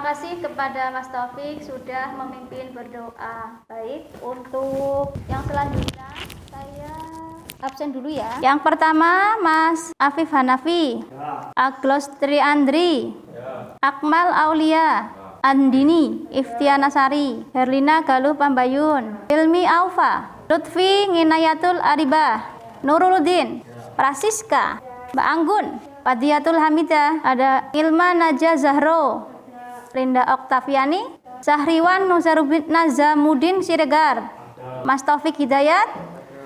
kasih kepada Mas Taufik sudah memimpin berdoa. Baik, untuk yang selanjutnya saya absen dulu ya. Yang pertama Mas Afif Hanafi, Aglos Triandri, Akmal Aulia, Andini Iftianasari, Herlina Galuh Pambayun, Ilmi Aufa, Lutfi Nginayatul Aribah, Nuruluddin, Prasiska, Mbak Anggun, Padiatul Hamidah, ada Ilma Najah Zahro, Rinda Oktaviani, Sahriwan Nazamuddin Siregar, Mas Taufik Hidayat,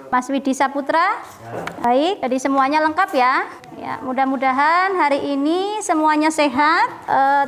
Mas Widi Saputra. Baik, jadi semuanya lengkap ya. Ya, mudah-mudahan hari ini semuanya sehat,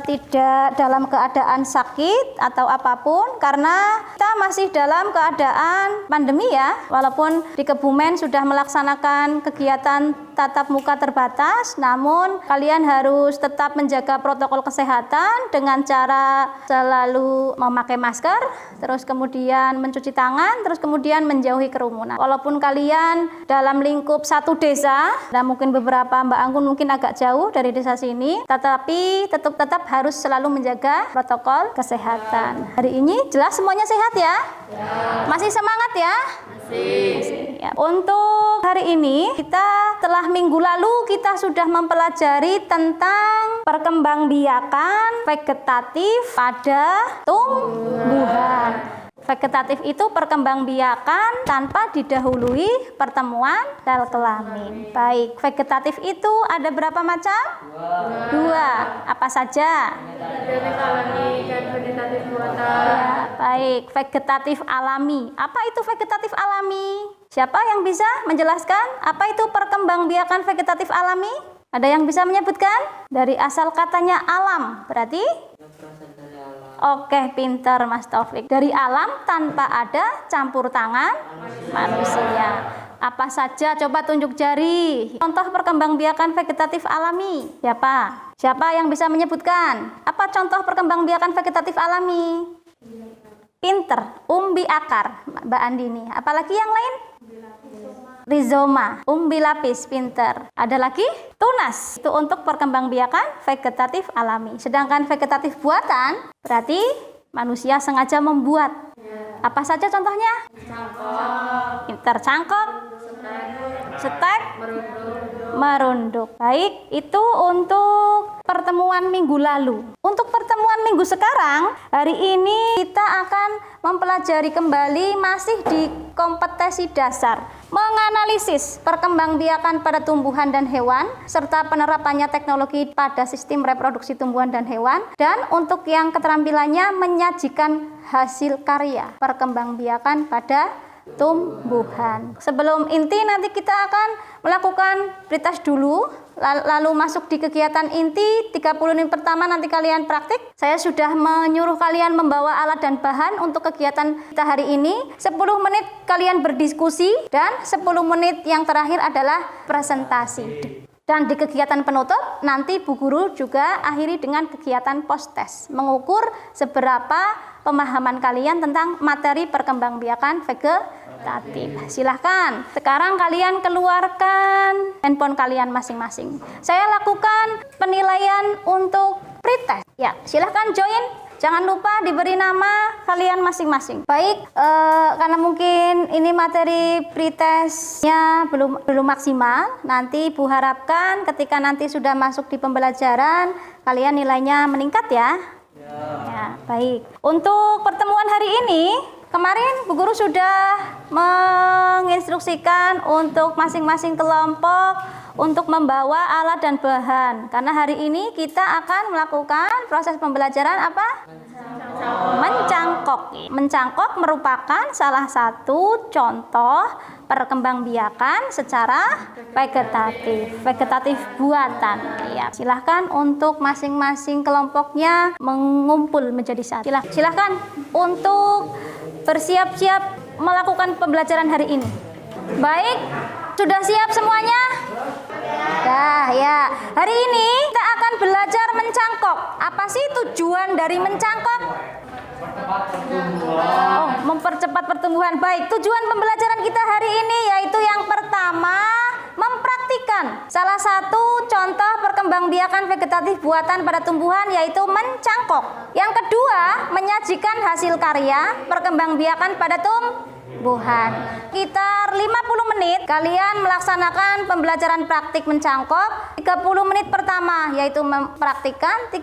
tidak dalam keadaan sakit atau apapun, karena kita masih dalam keadaan pandemi ya. Walaupun di Kebumen sudah melaksanakan kegiatan tatap muka terbatas, namun kalian harus tetap menjaga protokol kesehatan dengan cara selalu memakai masker, terus kemudian mencuci tangan, terus kemudian menjauhi kerumunan. Walaupun kalian dalam lingkup satu desa, dan mungkin beberapa Mbak Anggun mungkin agak jauh dari desa sini, tetapi tetap harus selalu menjaga protokol kesehatan. Hari ini jelas semuanya sehat ya? Masih semangat ya? Masih. Ya. Untuk hari ini kita telah minggu lalu kita sudah mempelajari tentang perkembangbiakan vegetatif pada tumbuhan. Vegetatif itu perkembangbiakan tanpa didahului pertemuan sel kelamin. Baik, vegetatif itu ada berapa macam? Dua. Apa saja? Vegetatif alami dan vegetatif buatan. Ya, baik, vegetatif alami. Apa itu vegetatif alami? Siapa yang bisa menjelaskan apa itu perkembangbiakan vegetatif alami? Ada yang bisa menyebutkan? Dari asal katanya alam, berarti? Oke, pinter Mas Taufik. Dari alam tanpa ada campur tangan manusia. Apa saja? Coba tunjuk jari. Contoh perkembangbiakan vegetatif alami. Siapa? Siapa yang bisa menyebutkan? Apa contoh perkembangbiakan vegetatif alami? Pinter. Umbi akar, Mbak Andini. Apalagi yang lain? Rizoma, umbi lapis, pinter. Ada lagi? Tunas, itu untuk perkembangbiakan vegetatif alami. Sedangkan vegetatif buatan, berarti manusia sengaja membuat. Apa saja contohnya? Cangkok, Pinter, cangkok, setek, merunduk. Baik, itu untuk pertemuan minggu lalu. Untuk pertemuan minggu sekarang, hari ini kita akan mempelajari kembali masih di kompetensi dasar, menganalisis perkembangbiakan pada tumbuhan dan hewan, serta penerapannya teknologi pada sistem reproduksi tumbuhan dan hewan, dan untuk yang keterampilannya menyajikan hasil karya perkembangbiakan pada tumbuhan. Sebelum inti nanti kita akan melakukan pretest dulu, lalu masuk di kegiatan inti. 30 menit pertama nanti kalian praktik. Saya sudah menyuruh kalian membawa alat dan bahan untuk kegiatan kita hari ini. 10 menit kalian berdiskusi dan 10 menit yang terakhir adalah presentasi. Dan di kegiatan penutup nanti Bu Guru juga akhiri dengan kegiatan post test, mengukur seberapa pemahaman kalian tentang materi perkembangbiakan vegetatif. Silahkan sekarang kalian keluarkan handphone kalian masing-masing. Saya lakukan penilaian untuk pretest. Ya, silahkan join. Jangan lupa diberi nama kalian masing-masing. Baik, karena mungkin ini materi pretestnya belum maksimal, nanti Bu harapkan ketika nanti sudah masuk di pembelajaran, kalian nilainya meningkat ya. Ya, baik. Untuk pertemuan hari ini, kemarin Bu Guru sudah menginstruksikan untuk masing-masing kelompok untuk membawa alat dan bahan. Karena hari ini kita akan melakukan proses pembelajaran apa? Mencangkok. Mencangkok merupakan salah satu contoh perkembangbiakan secara vegetatif buatan. Ya, silahkan untuk masing-masing kelompoknya mengumpul menjadi satu. Silahkan untuk bersiap-siap melakukan pembelajaran hari ini. Baik, sudah siap semuanya? Ya. Hari ini kita akan belajar mencangkok. Apa sih tujuan dari mencangkok? Oh, mempercepat pertumbuhan. Baik, tujuan pembelajaran kita hari ini yaitu yang pertama, mempraktikkan perhatikan salah satu contoh perkembangbiakan vegetatif buatan pada tumbuhan yaitu mencangkok. Yang kedua, menyajikan hasil karya perkembangbiakan pada tumbuhan. Sekitar 50 menit kalian melaksanakan pembelajaran praktik mencangkok. 30 menit pertama yaitu mempraktikkan, 10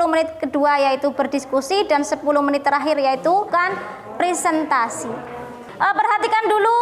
menit kedua yaitu berdiskusi, dan 10 menit terakhir yaitu kan presentasi. Perhatikan dulu,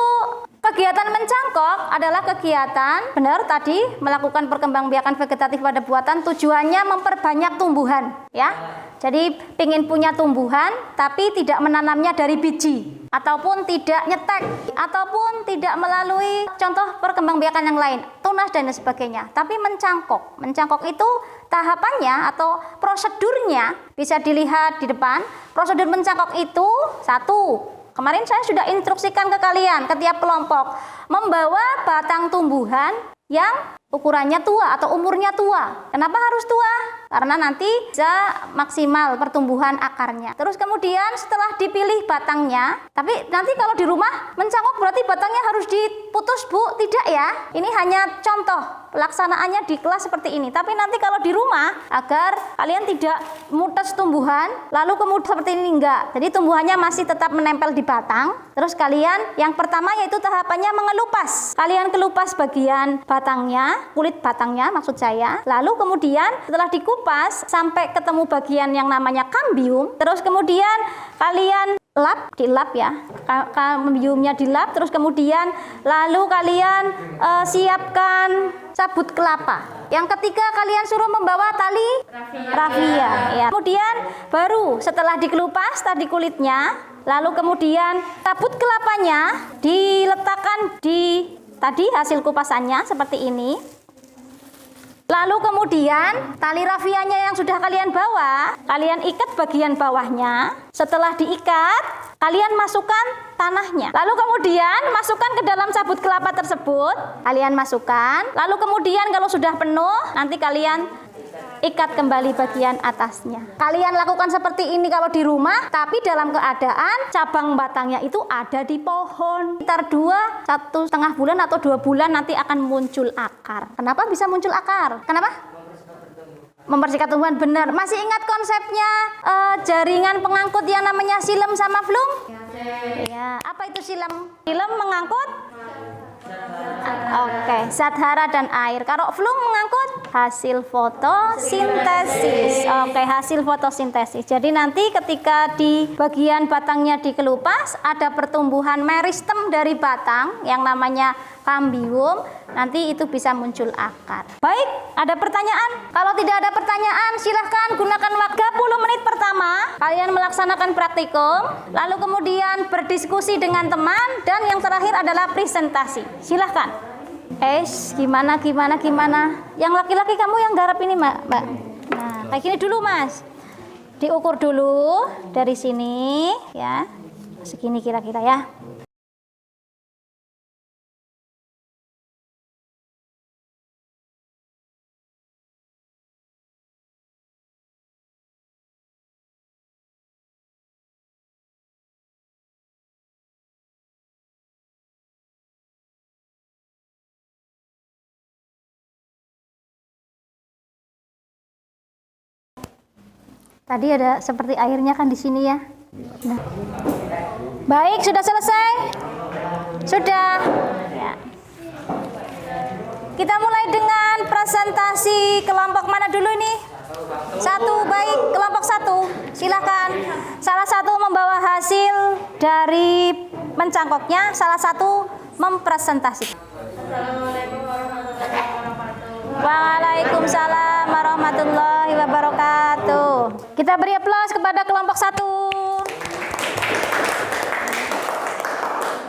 kegiatan mencangkok adalah kegiatan, benar tadi, melakukan perkembangbiakan vegetatif pada buatan, tujuannya memperbanyak tumbuhan, ya. Jadi ingin punya tumbuhan tapi tidak menanamnya dari biji, ataupun tidak nyetek, ataupun tidak melalui contoh perkembangbiakan yang lain, tunas dan sebagainya, tapi mencangkok. Mencangkok itu tahapannya atau prosedurnya bisa dilihat di depan. Prosedur mencangkok itu satu, kemarin saya sudah instruksikan ke kalian, ke tiap kelompok, membawa batang tumbuhan yang ukurannya tua atau umurnya tua. Kenapa harus tua? Karena nanti bisa maksimal pertumbuhan akarnya. Terus kemudian setelah dipilih batangnya, tapi nanti kalau di rumah mencangkok berarti batangnya harus diputus, Bu? Tidak ya. Ini hanya contoh pelaksanaannya di kelas seperti ini. Tapi nanti kalau di rumah, agar kalian tidak mutas tumbuhan lalu kemudian seperti ini, enggak. Jadi tumbuhannya masih tetap menempel di batang. Terus kalian yang pertama yaitu tahapannya mengelupas. Kalian kelupas bagian batangnya, kulit batangnya maksud saya. Lalu kemudian setelah dikupas sampai ketemu bagian yang namanya kambium, terus kemudian kalian dilap ya, kambiumnya dilap, terus kemudian lalu kalian siapkan sabut kelapa. Yang ketiga kalian suruh membawa tali rafia ya. Kemudian baru setelah dikelupas tadi kulitnya, lalu kemudian sabut kelapanya diletakkan di tadi hasil kupasannya seperti ini. Lalu kemudian tali rafianya yang sudah kalian bawa, kalian ikat bagian bawahnya. Setelah diikat, kalian masukkan tanahnya. Lalu kemudian masukkan ke dalam sabut kelapa tersebut. Kalian masukkan. Lalu kemudian kalau sudah penuh, nanti kalian ikat kembali bagian atasnya. Kalian lakukan seperti ini kalau di rumah, tapi dalam keadaan cabang batangnya itu ada di pohon. Sekitar 1,5 bulan atau 2 bulan nanti akan muncul akar. Kenapa bisa muncul akar? Kenapa? Membersihkan tumbuhan, benar. Masih ingat konsepnya jaringan pengangkut yang namanya silem sama flum? Ya, apa itu silem? Silem mengangkut zat hara dan air. Kalau flum mengangkut hasil fotosintesis. Hasil fotosintesis. Jadi nanti ketika di bagian batangnya dikelupas, ada pertumbuhan meristem dari batang yang namanya kambium, nanti itu bisa muncul akar. Baik, ada pertanyaan? Kalau tidak ada pertanyaan, silahkan gunakan waktu 30 menit pertama. Kalian melaksanakan praktikum, lalu kemudian berdiskusi dengan teman, dan yang terakhir adalah presentasi. Silahkan. Gimana? Yang laki-laki kamu yang garap ini, Mbak. Nah, kayak gini dulu, Mas. Diukur dulu dari sini, ya. Segini kira-kira ya. Tadi ada seperti airnya kan di sini ya. Nah. Baik, sudah selesai? Sudah. Ya. Kita mulai dengan presentasi kelompok mana dulu ini? Satu, baik, kelompok 1. Silakan. Salah satu membawa hasil dari mencangkoknya, salah satu mempresentasikan. Waalaikumsalam warahmatullahi wabarakatuh. Kita beri aplaus kepada kelompok 1.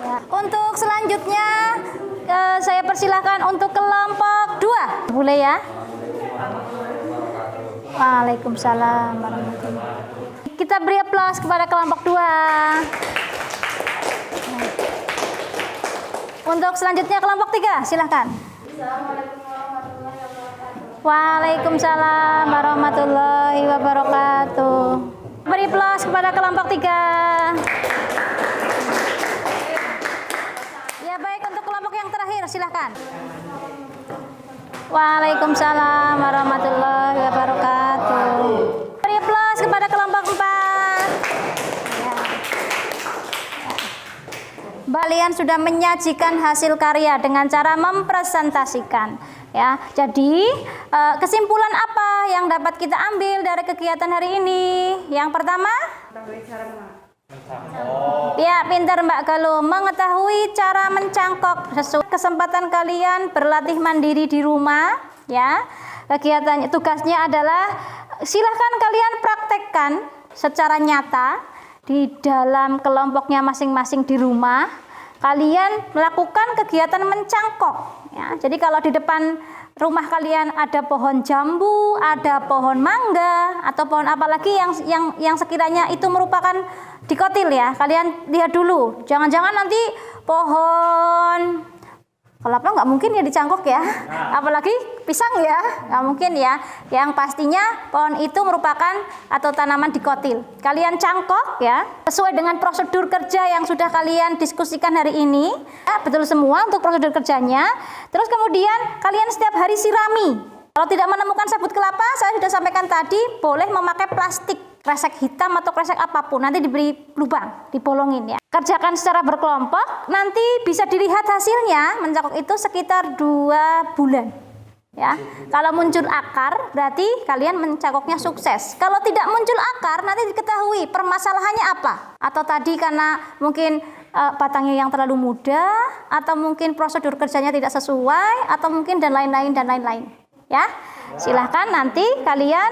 Ya. Untuk selanjutnya saya persilahkan untuk kelompok 2. Boleh ya? Waalaikumsalam warahmatullahi wabarakatuh. Kita beri aplaus kepada kelompok 2. Untuk selanjutnya kelompok 3, silahkan. Waalaikumsalam warahmatullahi wabarakatuh. Beri aplaus kepada kelompok 3. Ya baik, untuk kelompok yang terakhir silahkan. Waalaikumsalam warahmatullahi wabarakatuh. Beri aplaus kepada kelompok 4. Ya. Kalian sudah menyajikan hasil karya dengan cara mempresentasikan. Ya, jadi kesimpulan apa yang dapat kita ambil dari kegiatan hari ini? Yang pertama, ya, pintar Mbak Galuh, mengetahui cara mencangkok. Sesuai kesempatan kalian berlatih mandiri di rumah, ya. Kegiatannya, tugasnya adalah silahkan kalian praktekkan secara nyata di dalam kelompoknya masing-masing di rumah. Kalian melakukan kegiatan mencangkok, ya. Jadi kalau di depan rumah kalian ada pohon jambu, ada pohon mangga, atau pohon apalagi yang sekiranya itu merupakan dikotil, ya. Kalian lihat dulu, jangan-jangan nanti pohon kelapa nggak mungkin ya dicangkok, ya. Apalagi pisang, ya, nggak mungkin, ya. Yang pastinya pohon itu merupakan atau tanaman dikotil. Kalian cangkok, ya, sesuai dengan prosedur kerja yang sudah kalian diskusikan hari ini, ya, betul semua untuk prosedur kerjanya. Terus kemudian kalian setiap hari sirami. Kalau tidak menemukan sabut kelapa, saya sudah sampaikan tadi, boleh memakai plastik, kresek hitam atau kresek apapun, nanti diberi lubang, dibolongin, ya. Kerjakan secara berkelompok, nanti bisa dilihat hasilnya mencangkok itu sekitar 2 bulan. Ya, kalau muncul akar berarti kalian mencangkoknya sukses. Kalau tidak muncul akar, nanti diketahui permasalahannya apa. Atau tadi karena mungkin batangnya yang terlalu muda, atau mungkin prosedur kerjanya tidak sesuai, atau mungkin dan lain-lain. Ya, silahkan nanti kalian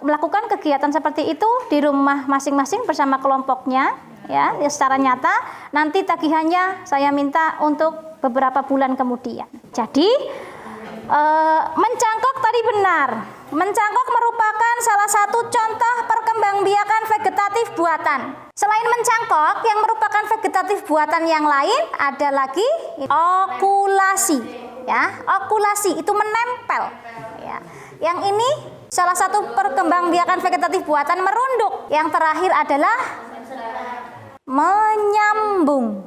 melakukan kegiatan seperti itu di rumah masing-masing bersama kelompoknya, ya, secara nyata. Nanti tagihannya saya minta untuk beberapa bulan kemudian. Jadi mencangkok tadi benar. Mencangkok merupakan salah satu contoh perkembangbiakan vegetatif buatan. Selain mencangkok, yang merupakan vegetatif buatan yang lain ada lagi okulasi. Ya, okulasi itu menempel, ya. Yang ini salah satu perkembangbiakan vegetatif buatan merunduk. Yang terakhir adalah menyambung.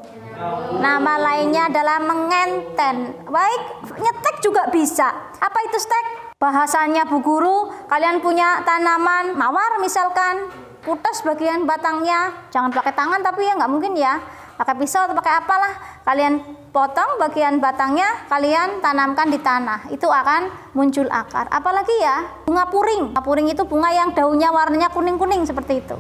Nama lainnya adalah mengenten. Baik, nyetek juga bisa. Apa itu stek? Bahasanya Bu Guru, kalian punya tanaman mawar misalkan, putus bagian batangnya, jangan pakai tangan tapi ya nggak mungkin, ya. Pakai pisau atau pakai apalah, kalian potong bagian batangnya, kalian tanamkan di tanah, itu akan muncul akar. Apalagi ya, bunga puring. Bunga puring itu bunga yang daunnya warnanya kuning-kuning seperti itu.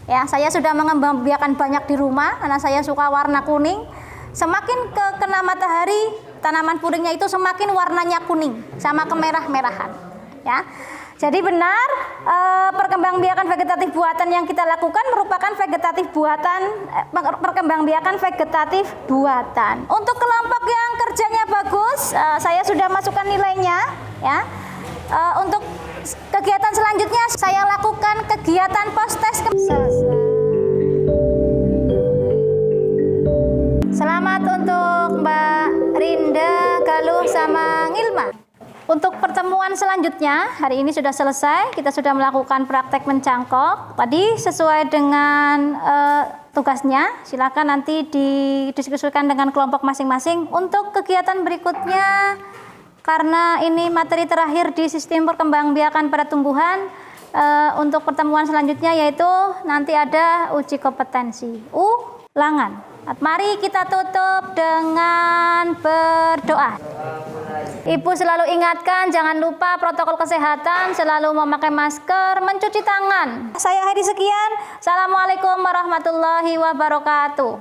Ya, saya sudah mengembangbiakan banyak di rumah karena saya suka warna kuning. Semakin kena matahari, tanaman puringnya itu semakin warnanya kuning sama kemerah-merahan. Ya. Jadi benar, perkembangbiakan vegetatif buatan yang kita lakukan merupakan vegetatif buatan, perkembangbiakan vegetatif buatan. Untuk kelompok yang kerjanya bagus, saya sudah masukkan nilainya, ya. Untuk kegiatan selanjutnya saya lakukan kegiatan post-test. Selamat untuk Mbak Rinda, Galuh, sama Ngilma. Untuk pertemuan selanjutnya, hari ini sudah selesai, kita sudah melakukan praktek mencangkok. Tadi sesuai dengan tugasnya, silakan nanti didiskusikan dengan kelompok masing-masing. Untuk kegiatan berikutnya, karena ini materi terakhir di sistem perkembangbiakan pada tumbuhan, untuk pertemuan selanjutnya yaitu nanti ada uji kompetensi, ulangan. Mari kita tutup dengan berdoa. Ibu selalu ingatkan, jangan lupa protokol kesehatan, selalu memakai masker, mencuci tangan. Saya akhiri sekian. Assalamualaikum warahmatullahi wabarakatuh.